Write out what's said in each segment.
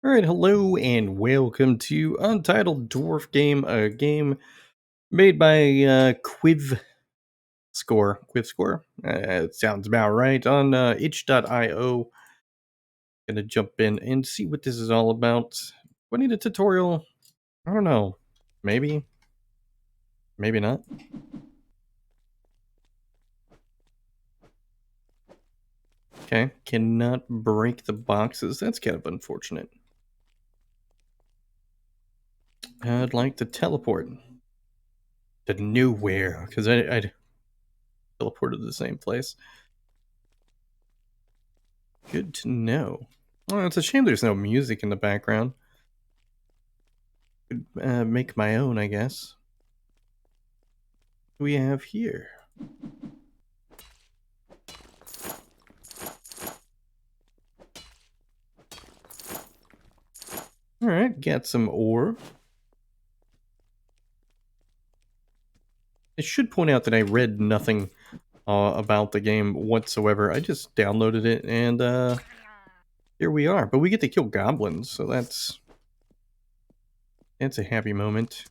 Alright, hello and welcome to Untitled Dwarf Game, a game made by Quiv Score. Quiv Score? It sounds about right. On itch.io. Gonna jump in and see what this is all about. Do I need a tutorial? I don't know. Maybe. Maybe not. Okay. Cannot break the boxes. That's kind of unfortunate. I'd like to teleport to nowhere because I'd teleported to the same place. Good to know. Well, it's a shame there's no music in the background. Could make my own, I guess. What do we have here? Alright, get some ore. I should point out that I read nothing about the game whatsoever. I just downloaded it, and here we are. But we get to kill goblins, so that's a happy moment.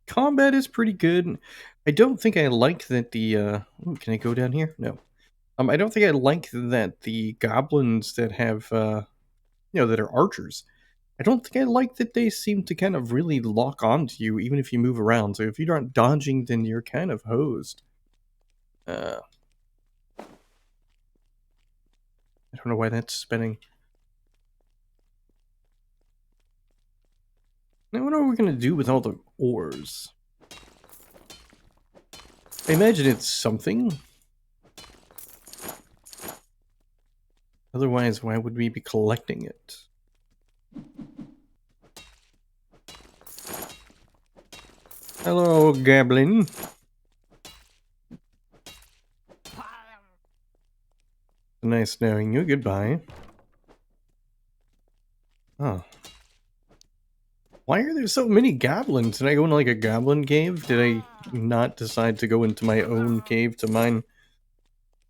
Combat is pretty good. I don't think I like that the... ooh, can I go down here? No. I don't think I like that the goblins that have... that are archers. I don't think I like that they seem to kind of really lock onto you even if you move around. So if you aren't dodging, then you're kind of hosed. I don't know why that's spinning. Now what are we going to do with all the ores? I imagine it's something. Otherwise, why would we be collecting it? Hello, goblin. Nice knowing you. Goodbye. Oh. Why are there so many goblins? Did I go into like a goblin cave? Did I not decide to go into my own cave to mine?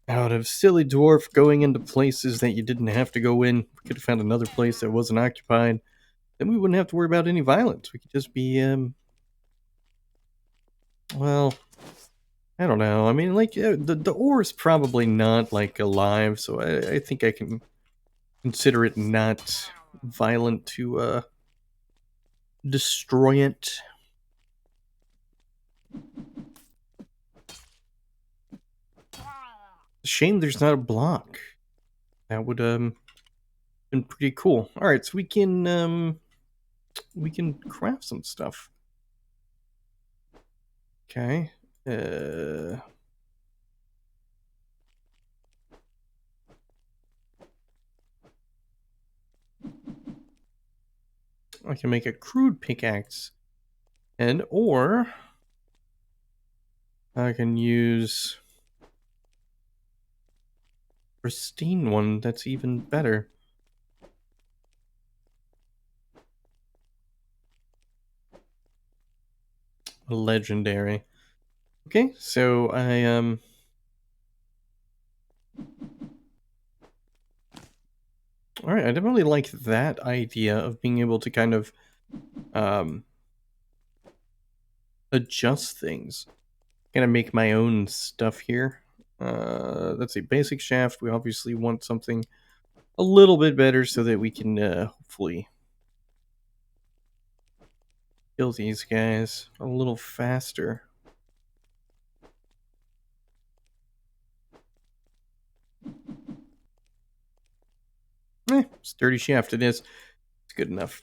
Out of silly dwarf going into places that you didn't have to go in. We could have found another place that wasn't occupied. Then we wouldn't have to worry about any violence. We could just be, well, I don't know. I mean, like, the ore is probably not, like, alive, so I think I can consider it not violent to, destroy it. Shame there's not a block. That would, been pretty cool. Alright, so we can craft some stuff. Okay. I can make a crude pickaxe. Or I can use pristine one. That's even better. Legendary. Okay, so I Alright, I definitely like that idea of being able to kind of adjust things. Kind of make my own stuff here. Let's see, basic shaft. We obviously want something a little bit better so that we can hopefully kill these guys a little faster. Sturdy shaft it is. It's good enough.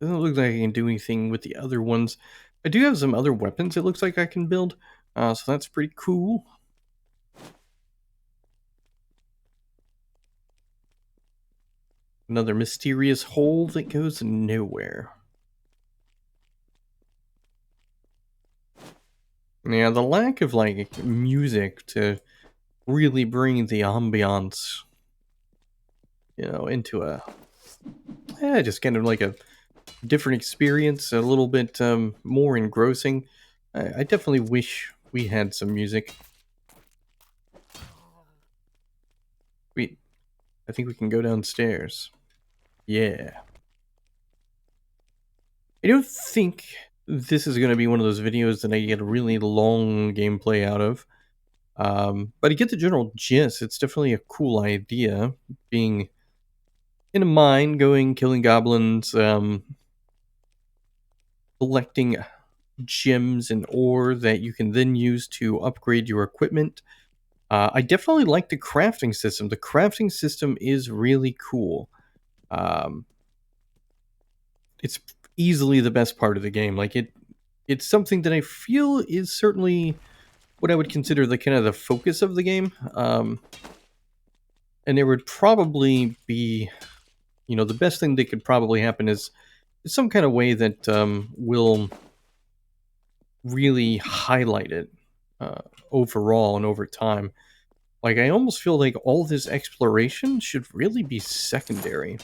Doesn't look like I can do anything with the other ones. I do have some other weapons it looks like I can build, so that's pretty cool. Another mysterious hole that goes nowhere. Yeah, the lack of, like, music to really bring the ambiance, into a... just kind of like a different experience, a little bit more engrossing. I definitely wish we had some music. I think we can go downstairs. Yeah. I don't think this is going to be one of those videos that I get a really long gameplay out of. But I get the general gist. It's definitely a cool idea. Being in a mine, going, killing goblins, collecting gems and ore that you can then use to upgrade your equipment. I definitely like the crafting system. The crafting system is really cool. Um, it's easily the best part of the game. Like it's something that I feel is certainly what I would consider the kind of the focus of the game. And there would probably be, the best thing that could probably happen is some kind of way that will really highlight it overall and over time. Like, I almost feel like all this exploration should really be secondary.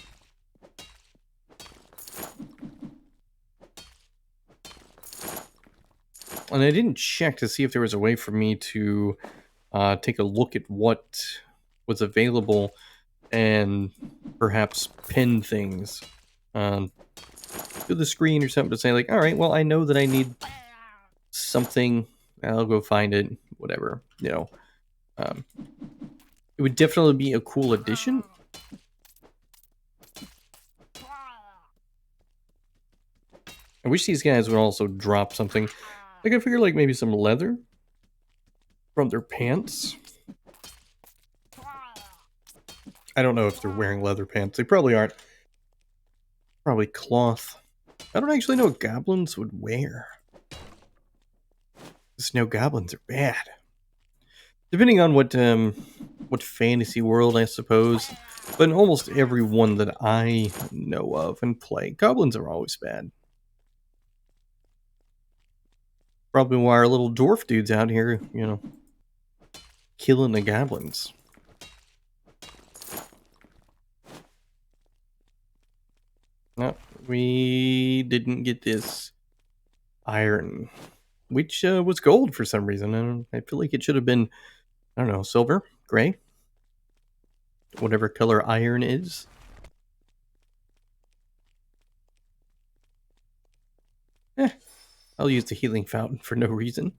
And I didn't check to see if there was a way for me to take a look at what was available and perhaps pin things to the screen or something to say, like, all right, well, I know that I need something. I'll go find it, whatever, it would definitely be a cool addition. I wish these guys would also drop something. Like, I figure, like, maybe some leather from their pants. I don't know if they're wearing leather pants. They probably aren't. Probably cloth. I don't actually know what goblins would wear. Snow goblins are bad. Depending on what fantasy world, I suppose. But in almost every one that I know of and play, goblins are always bad. Probably why our little dwarf dude's out here, killing the goblins. No, we didn't get this iron, which was gold for some reason. I feel like it should have been, I don't know, silver, gray, whatever color iron is. I'll use the healing fountain for no reason.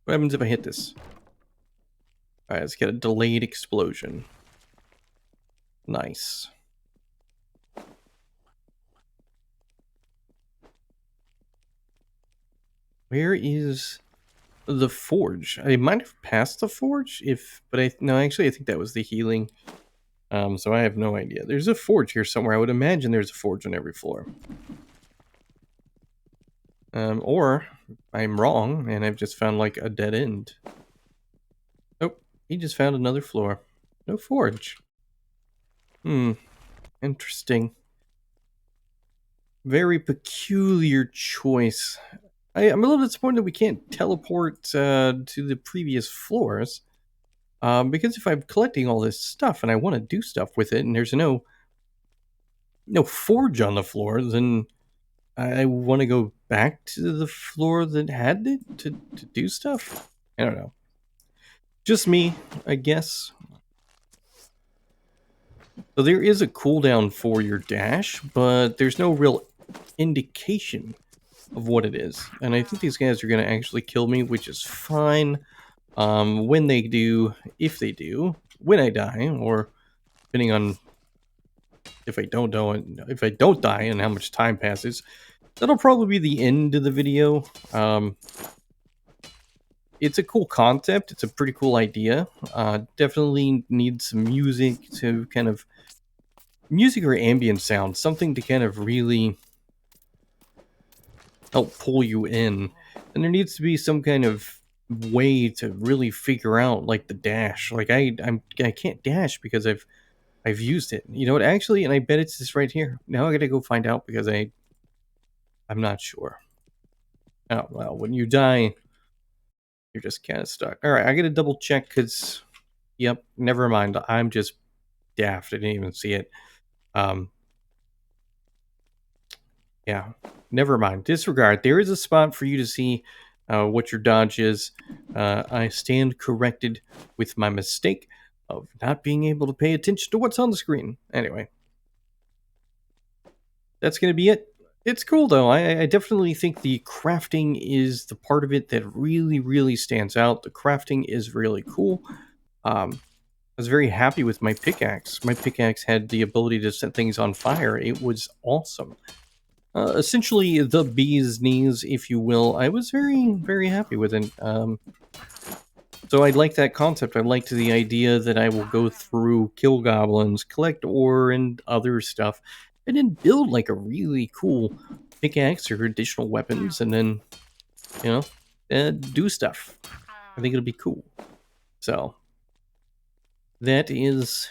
What happens if I hit this? Alright, let's get a delayed explosion. Nice. Where is the forge? I might have passed the forge, but actually I think that was the healing. So I have no idea. There's a forge here somewhere. I would imagine there's a forge on every floor. Or I'm wrong, and I've just found, like, a dead end. Oh, he just found another floor. No forge. Interesting. Very peculiar choice. I'm a little disappointed that we can't teleport to the previous floors. Because if I'm collecting all this stuff and I want to do stuff with it, and there's no forge on the floor, then I want to go back to the floor that had it to do stuff. I don't know. Just me, I guess. So there is a cooldown for your dash, but there's no real indication of what it is. And I think these guys are going to actually kill me, which is fine. When they do, if they do, when I die, or depending on if I don't die and how much time passes, that'll probably be the end of the video. It's a cool concept. It's a pretty cool idea. Definitely needs some music to kind of music or ambient sound, something to kind of really help pull you in. And there needs to be some kind of way to really figure out, like, the dash. Like, I can't dash because I've used it. You know what? Actually, and I bet it's this right here. Now I gotta go find out because I'm not sure. Oh well, when you die, you're just kind of stuck. All right, I gotta double check because, yep, never mind. I'm just daft. I didn't even see it. Yeah, never mind. Disregard. There is a spot for you to see what your dodge is. I stand corrected with my mistake. of not being able to pay attention to what's on the screen. Anyway, that's going to be it. It's cool though. I definitely think the crafting is the part of it that really, really stands out. The crafting is really cool. I was very happy with my pickaxe. My pickaxe had the ability to set things on fire. It was awesome. Essentially, the bee's knees, if you will. I was very, very happy with it. So I like that concept. I liked the idea that I will go through, kill goblins, collect ore and other stuff, and then build like a really cool pickaxe or additional weapons, and then, you know, do stuff. I think it'll be cool. So that is,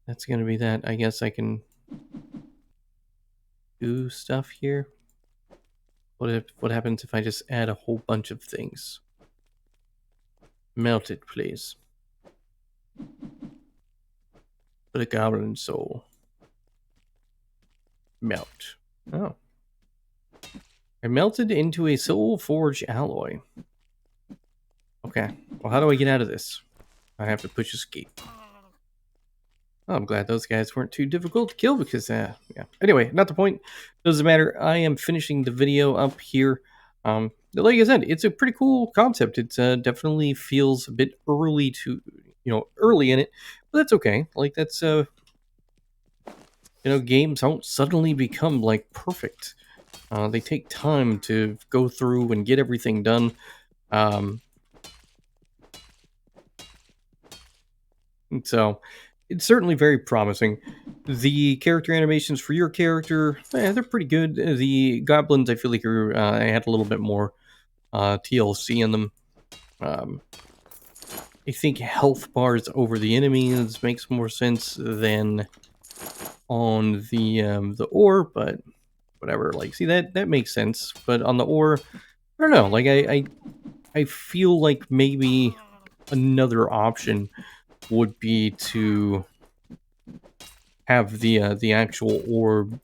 that's going to be that. I guess I can do stuff here. What happens if I just add a whole bunch of things? Melt it, please. Put a goblin soul. Melt. Oh. I melted into a soul forge alloy. Okay. Well, how do I get out of this? I have to push escape. Oh, I'm glad those guys weren't too difficult to kill because, yeah. Anyway, not the point. Doesn't matter. I am finishing the video up here. Like I said, it's a pretty cool concept. It definitely feels a bit early to, early in it, but that's okay. Like that's, games don't suddenly become like perfect. They take time to go through and get everything done. So it's certainly very promising. The character animations for your character, they're pretty good. The goblins, I feel like I had a little bit more TLC in them. I think health bars over the enemies makes more sense than on the ore, but whatever. Like, see, that makes sense. But on the ore, I don't know. Like, I feel like maybe another option would be to have the actual orb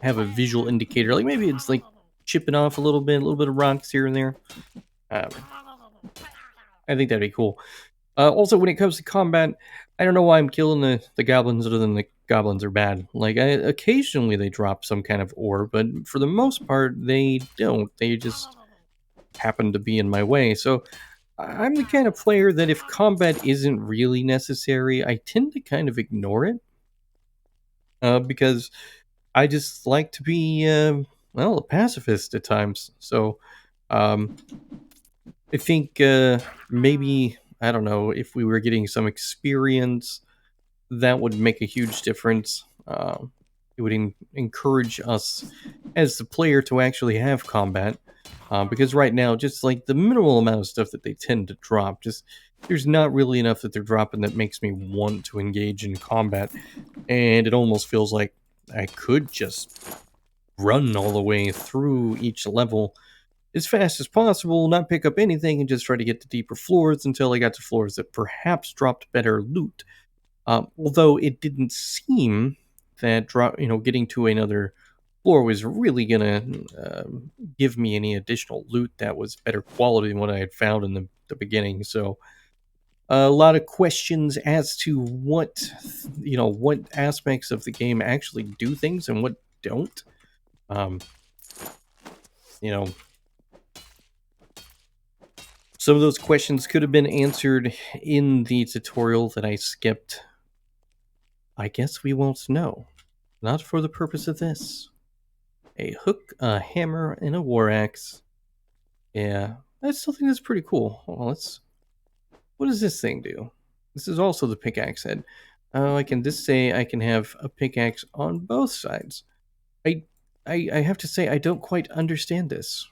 have a visual indicator. Like maybe it's like chipping off a little bit of rocks here and there. Um, I think that'd be cool. Also, when it comes to combat, I don't know why I'm killing the goblins other than the goblins are bad. Like, occasionally they drop some kind of ore, but for the most part, they don't. They just happen to be in my way. So I'm the kind of player that if combat isn't really necessary, I tend to kind of ignore it. Because I just like to be, well, a pacifist at times. So um, I think maybe, I don't know, if we were getting some experience, that would make a huge difference. It would encourage us as the player to actually have combat. Because right now, just like the minimal amount of stuff that they tend to drop, just there's not really enough that they're dropping that makes me want to engage in combat. And it almost feels like I could just run all the way through each level as fast as possible, not pick up anything, and just try to get to deeper floors until I got to floors that perhaps dropped better loot. Although it didn't seem that getting to another floor was really gonna give me any additional loot that was better quality than what I had found in the beginning. So a lot of questions as to what aspects of the game actually do things and what don't. Um, you know, some of those questions could have been answered in the tutorial that I skipped. I guess we won't know. Not for the purpose of this. A hook, a hammer, and a war axe. Yeah, I still think that's pretty cool. Well, what does this thing do? This is also the pickaxe head. Oh, I can just say I can have a pickaxe on both sides. I, I have to say I don't quite understand this.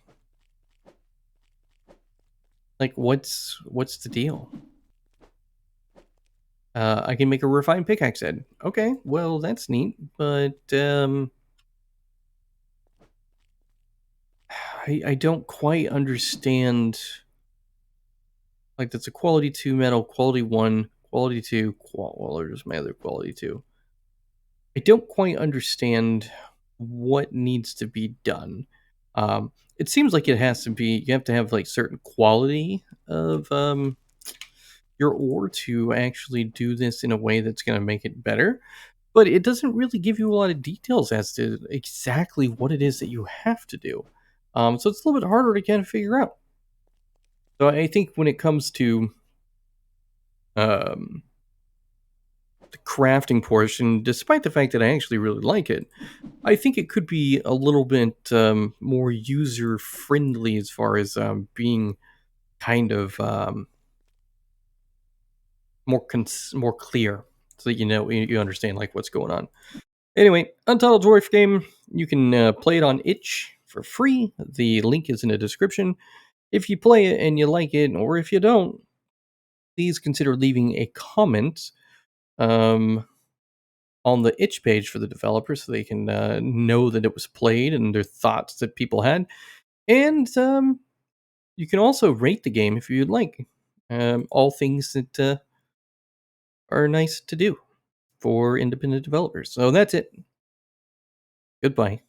Like, what's the deal? I can make a refined pickaxe head. Okay, well that's neat, but I don't quite understand. Like, that's a quality 2 metal, quality 1, quality 2, well, there's my other quality 2. I don't quite understand what needs to be done. It seems like it has to be, you have to have like certain quality of or to actually do this in a way that's going to make it better. But it doesn't really give you a lot of details as to exactly what it is that you have to do. So it's a little bit harder to kind of figure out. So I think when it comes to um, the crafting portion, despite the fact that I actually really like it, I think it could be a little bit more user friendly as far as being kind of more clear, so that you understand like what's going on. Anyway, Untitled Dwarf Game. You can play it on itch for free. The link is in the description. If you play it and you like it, or if you don't, please consider leaving a comment um, on the itch page for the developer so they can know that it was played and their thoughts that people had. And you can also rate the game if you'd like. All things that are nice to do for independent developers. So that's it. Goodbye.